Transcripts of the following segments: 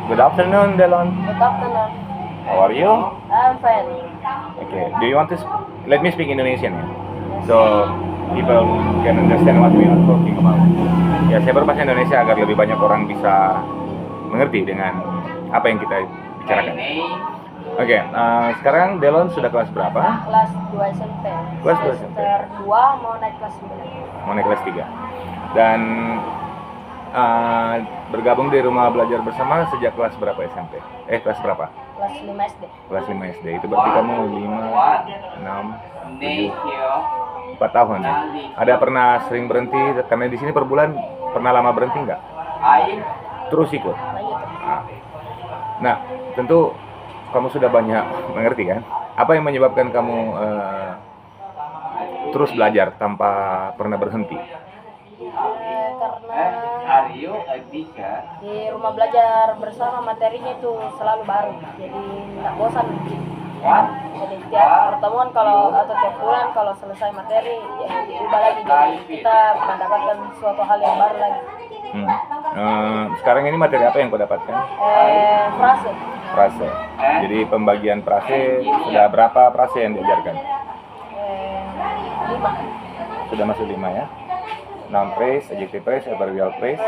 Good afternoon, Delon. Good afternoon. How are you? I'm fine. Okay. Do you want to let me speak Indonesian ya? So people can understand what we are talking about. Ya, saya berbahasa Indonesia agar lebih banyak orang bisa mengerti dengan apa yang kita bicarakan. Oke, sekarang Delon sudah kelas berapa? Kelas 2 SMP. Kelas 2 SMP. Semester 2 mau naik kelas 9. Mau naik kelas 3. Dan bergabung di rumah belajar bersama sejak kelas berapa SMP? Kelas berapa? Kelas 5 SD. Kelas 5 SD. Itu berarti kamu 5, 6, 7, 4 tahun ya? Ada pernah sering berhenti? Karena di sini per bulan pernah lama berhenti nggak? Terus ikut? Lanjut. Nah, tentu kamu sudah banyak mengerti kan? Apa yang menyebabkan kamu terus belajar tanpa pernah berhenti? Karena di rumah belajar bersama materinya itu selalu baru, jadi nggak bosan. Jadi tiap pertemuan atau tiap bulan kalau selesai materi ya diubah lagi, jadi kita mendapatkan suatu hal yang baru lagi. Sekarang ini materi apa yang kau dapatkan? Frase. Frase. Jadi pembagian frase, sudah berapa frase yang diajarkan? 5. Sudah masuk 5 ya? Noun phrase, adjective phrase, adverbial phrase,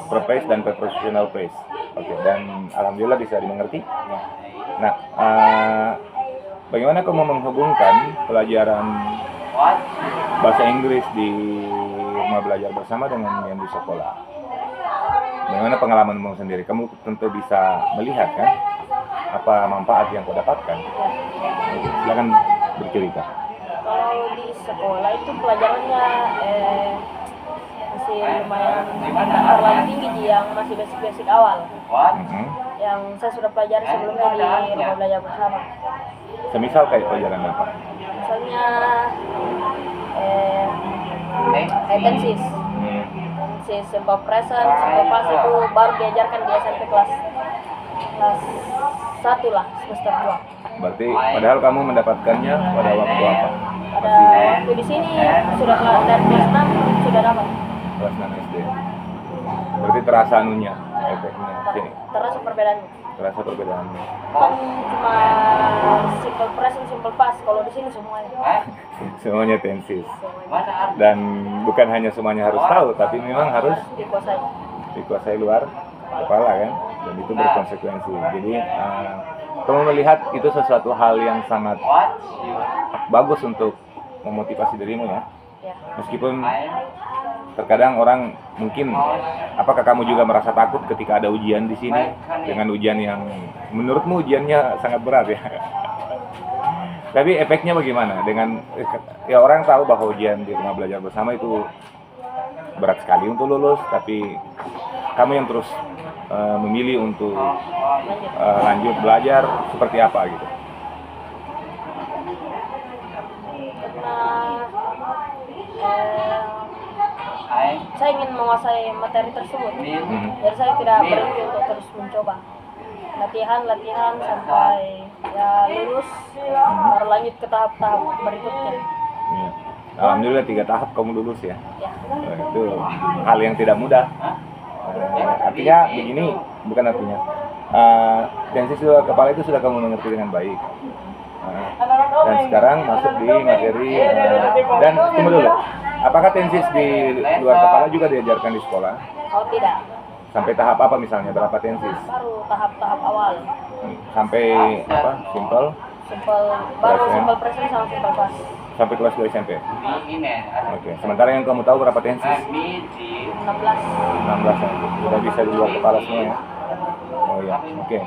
verb phrase, dan prepositional phrase. Oke, dan alhamdulillah bisa dimengerti. Nah, bagaimana kamu menghubungkan pelajaran bahasa Inggris di rumah belajar bersama dengan yang di sekolah? Bagaimana pengalamanmu sendiri? Kamu tentu bisa melihat kan apa manfaat yang kau dapatkan. Silakan bercerita. Kalau di sekolah itu pelajarannya masih lumayan tidak terlalu tinggi, yang masih basic awal. Yang saya sudah pelajari sebelumnya di rumah belajar bersama. Semisal kayak pelajaran apa? Misalnya tenses, simple present, simple past itu baru diajarkan di SMP kelas 1 lah, semester 2. Berarti padahal kamu mendapatkannya pada waktu apa? Pada waktu di sini sudah dari kelas 6 sudah dapat. Kelas 6 SD. Berarti terasa anunya, efeknya sini. Terasa perbedaannya. Terasa perbedaannya. Kan cuma simple present, simple past. Kalau di sini semuanya. Semuanya tenses. Semuanya. Dan bukan hanya semuanya harus tahu, tapi memang harus dikuasai luar kepala kan. Dan itu berkonsekuensi. Jadi kamu melihat itu sesuatu hal yang sangat bagus untuk memotivasi dirimu ya. Meskipun terkadang orang mungkin, apakah kamu juga merasa takut ketika ada ujian di sini dengan ujian yang menurutmu ujiannya sangat berat ya? Tapi efeknya bagaimana? Dengan ya orang tahu bahwa ujian di rumah belajar bersama itu berat sekali untuk lulus, tapi kamu yang terus memilih untuk lanjut belajar seperti apa gitu? Saya ingin menguasai materi tersebut, jadi saya tidak berhenti untuk terus mencoba latihan sampai ya lulus, baru lanjut ke tahap berikutnya. Alhamdulillah 3 tahap kamu lulus ya. Itu hal yang tidak mudah. Artinya begini, bukan artinya tenses luar kepala itu sudah kamu mengerti dengan baik. Dan sekarang masuk di materi dan tunggu dulu. Apakah tenses di luar kepala juga diajarkan di sekolah? Oh tidak. Sampai tahap apa misalnya? Berapa tenses? Baru tahap awal. Sampai apa? Simple present sama simple past. Sampai kelas 2 SMP. Oke. Sementara yang kamu tahu berapa tenses? 16 ya. Sudah bisa di luar kepala semua ya. Oh ya. Oke.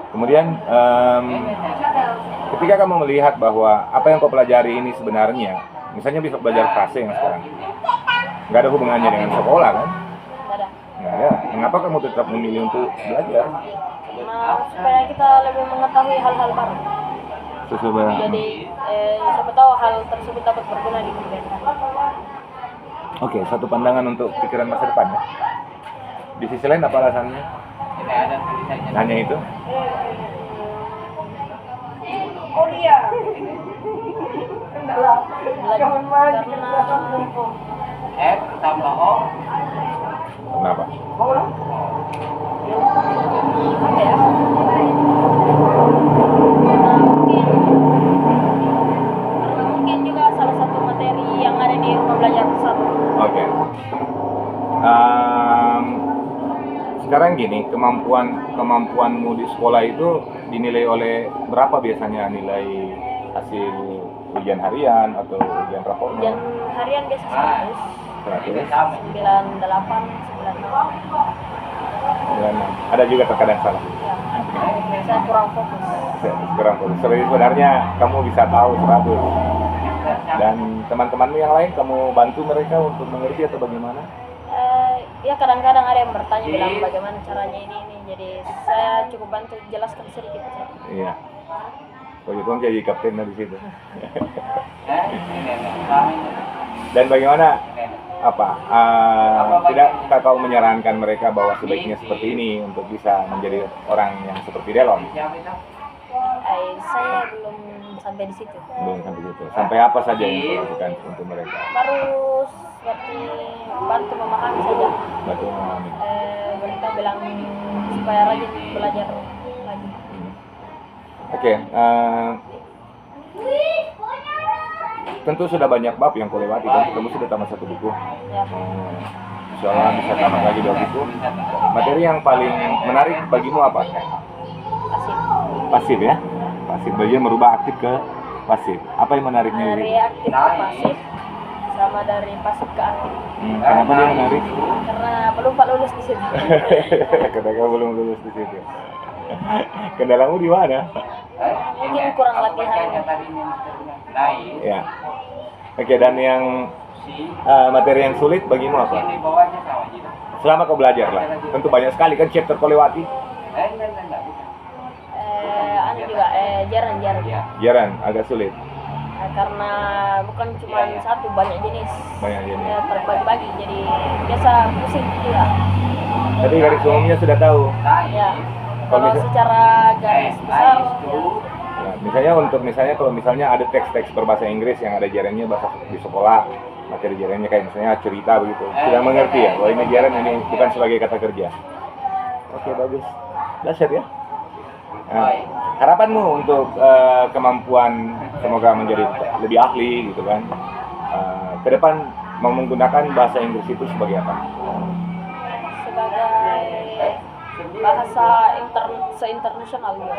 Kemudian ketika kamu melihat bahwa apa yang kau pelajari ini sebenarnya, misalnya bisa belajar frase yang sekarang, nggak ada hubungannya dengan sekolah kan? Nggak ada. Mengapa kamu tetap memilih untuk belajar? Supaya kita lebih mengetahui hal-hal baru. Jadi siapa tahu hal tersebut dapat berguna di kemudian hari. Oke, satu pandangan untuk pikiran masa depan ya. Di sisi lain apa alasannya? Hanya itu? Oh iya. Kenapa? apa ya? Karena mungkin juga salah satu materi yang ada di rumah belajar bersama. Oke. Sekarang gini, kemampuanmu di sekolah itu dinilai oleh berapa biasanya nilai hasil ujian harian atau ujian rapor? Ujian harian biasa 100, 98, 96. Ada juga terkadang salah. ya. Saya kurang fokus. Kurang fokus. Sebenarnya kamu bisa tahu 100. Dan teman-temanmu yang lain kamu bantu mereka untuk mengerti atau bagaimana? Ya kadang-kadang ada yang bertanya bilang bagaimana caranya ini, jadi saya cukup bantu jelaskan sedikit. Iya. Oh, itu kan jadi kapten di situ. Dan bagaimana tidakkah kau menyarankan mereka bahwa sebaiknya seperti ini untuk bisa menjadi orang yang seperti Delon? Saya belum sampai di situ. Belum sampai situ. Sampai apa saja yang kau lakukan untuk mereka? Baru seperti bantu memahami saja. Bantu memahami. Mereka bilang supaya rajin belajar lagi. Oke. Tentu sudah banyak bab yang kau lewati kan? Kamu sudah tamat 1 buku. Ya. Insyaallah bisa tamat lagi 2 buku. Materi yang paling menarik bagimu apa? Pasif. Pasif ya? Pasif, bagian merubah aktif ke pasif. Apa yang menariknya? Dari aktif ke pasif, sama dari pasif ke aktif. Kenapa dia menarik? Karena belum Pak lulus di situ. Karena kamu belum lulus di situ. Kendalamu di mana? Mungkin kurang latihan. Ya. Oke, dan yang materi yang sulit bagimu apa? Selama kau belajar lah. Tentu banyak sekali kan chapter kau lewati. Juga jarang. Jarang, agak sulit. Karena bukan cuma satu, banyak jenis. Banyak jenis. Ya, terbagi-bagi, jadi biasa pusing juga. Tapi garis umumnya sudah tahu. Ya. Kalau secara garis besar, ya. Ya, kalau misalnya ada teks-teks berbahasa Inggris yang ada jarennya bahasa di sekolah, materi jarennya kayak misalnya cerita begitu, sudah mengerti ya bahwa ini jaren, ini bukan sebagai kata kerja. Oke, bagus. Dahsyat ya. Nah, harapanmu untuk kemampuan semoga menjadi lebih ahli gitu kan, ke depan mau menggunakan bahasa Inggris itu sebagai apa? Sebagai bahasa se-internasional gitu.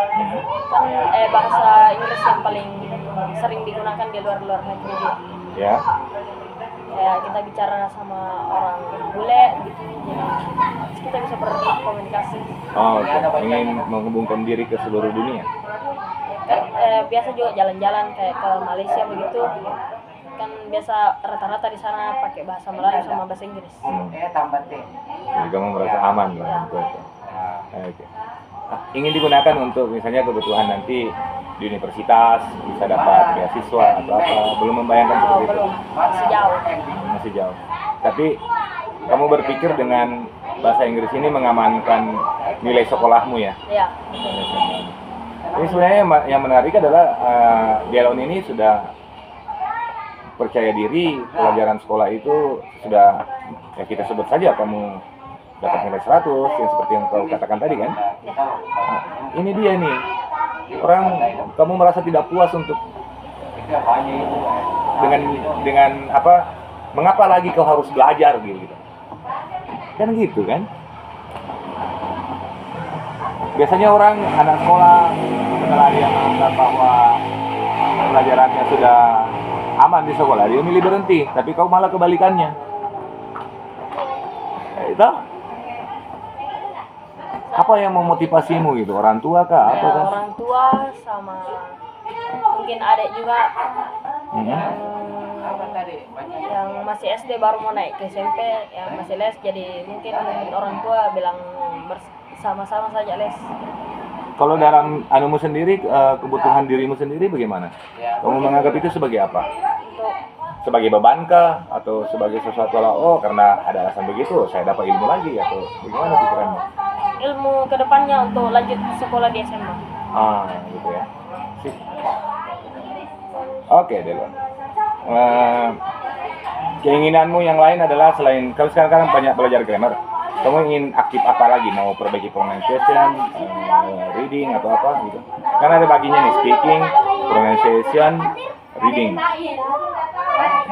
Kan bahasa Inggris yang paling sering digunakan di luar negeri gitu. Ya. Kayak kita bicara sama orang bule gitu, jadi kita bisa berkomunikasi. Oh, ingin menghubungkan diri ke seluruh dunia. Biasa juga jalan-jalan kayak ke Malaysia begitu, kan biasa rata-rata di sana pakai bahasa Melayu sama bahasa Inggris. Jadi kamu merasa aman lah untuk itu. Oke. Ingin digunakan untuk misalnya kebutuhan nanti di universitas, bisa dapat beasiswa atau apa, belum membayangkan seperti itu? Belum, masih jauh. Tapi kamu berpikir dengan bahasa Inggris ini mengamankan nilai sekolahmu ya? Iya. Ini sebenarnya yang menarik adalah Delon ini sudah percaya diri, pelajaran sekolah itu sudah, ya kita sebut saja kamu dapat nilai 100 yang seperti yang kau katakan tadi kan. Nah, ini dia nih, orang kamu merasa tidak puas untuk dengan apa, mengapa lagi kau harus belajar gitu kan, gitu kan. Biasanya orang anak sekolah setelah dia menganggap bahwa pelajarannya sudah aman di sekolah, dia milih berhenti, tapi kau malah kebalikannya. Itu apa yang memotivasimu gitu? Orang tua kah? Apa kah? Orang tua sama mungkin adik juga yang masih SD baru mau naik ke SMP, yang masih les, jadi mungkin orang tua bilang sama-sama saja les. Kalau dalam anumu sendiri, kebutuhan dirimu sendiri bagaimana? Kamu menganggap itu sebagai apa? Sebagai beban kah? Atau sebagai sesuatu lah, oh karena ada alasan begitu, saya dapat ilmu lagi, atau bagaimana pikiranmu? Ilmu kedepannya untuk lanjut sekolah di SMA. Gitu ya. Sip. Oke, Delon. Keinginanmu yang lain adalah selain, kalau sekarang kan banyak belajar grammar, kamu ingin aktif apa lagi? Mau perbaiki pronunciation, reading atau apa gitu? Kan ada baginya nih, speaking, pronunciation, reading,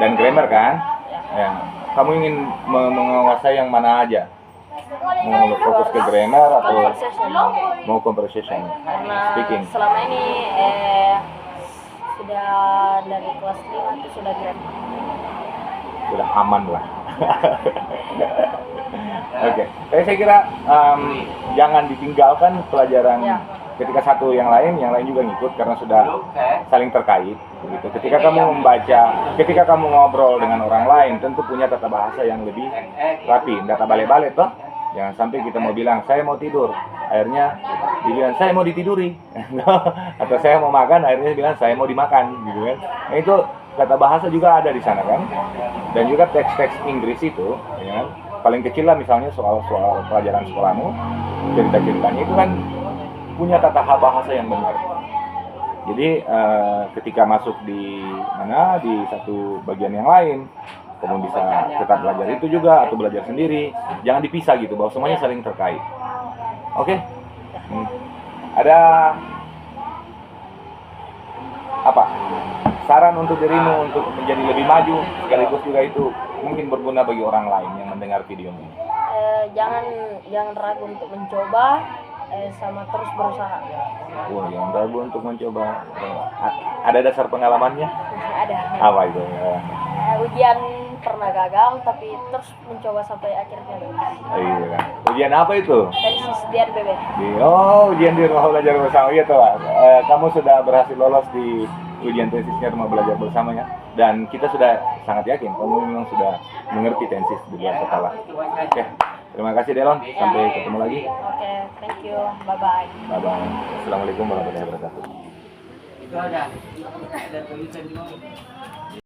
dan grammar kan? Ya. Kamu ingin menguasai yang mana aja? Mau fokus ke grammar atau mau conversation? Karena Speaking. selama ini sudah dari kelas 5 itu sudah grammar. Sudah aman lah. Oke, saya kira jangan ditinggalkan pelajaran ketika satu yang lain juga ngikut karena sudah saling terkait. Begitu. Ketika kamu membaca, ketika kamu ngobrol dengan orang lain, tentu punya tata bahasa yang lebih rapi, tidak bale-bale toh. Jangan sampai kita mau bilang saya mau tidur, akhirnya dibilang saya mau ditiduri, atau saya mau makan, akhirnya bilang saya mau dimakan, gitu kan? Nah, itu tata bahasa juga ada di sana kan, dan juga teks-teks Inggris itu, ya kan? Paling kecil lah misalnya soal-soal pelajaran sekolahmu, cerita-ceritanya itu kan punya tata bahasa yang benar. Jadi ketika masuk di satu bagian yang lain, kamu bisa tetap belajar itu juga atau belajar sendiri, jangan dipisah gitu, bahwa semuanya saling terkait. Oke? Ada apa? Saran untuk dirimu untuk menjadi lebih maju, sekaligus juga itu mungkin berguna bagi orang lain yang mendengar video ini. Jangan ragu untuk mencoba, sama terus berusaha. Wah, jangan ragu untuk mencoba. Ada dasar pengalamannya? Ada. Apa itu? Ujian pernah gagal, tapi terus mencoba sampai akhirnya lulus. Iya kan. Ujian apa itu? Tesis di RBB. Ujian di rumah belajar bersama. Iya toh. Kamu sudah berhasil lolos di ujian tesisnya rumah belajar bersamanya, dan kita sudah sangat yakin kamu memang sudah mengerti tesis di luar kepala. Oke. Terima kasih Delon. Sampai ketemu lagi. Oke, thank you. Bye bye. Bye bye. Assalamualaikum warahmatullahi wabarakatuh. Itu ada tulisan di mana?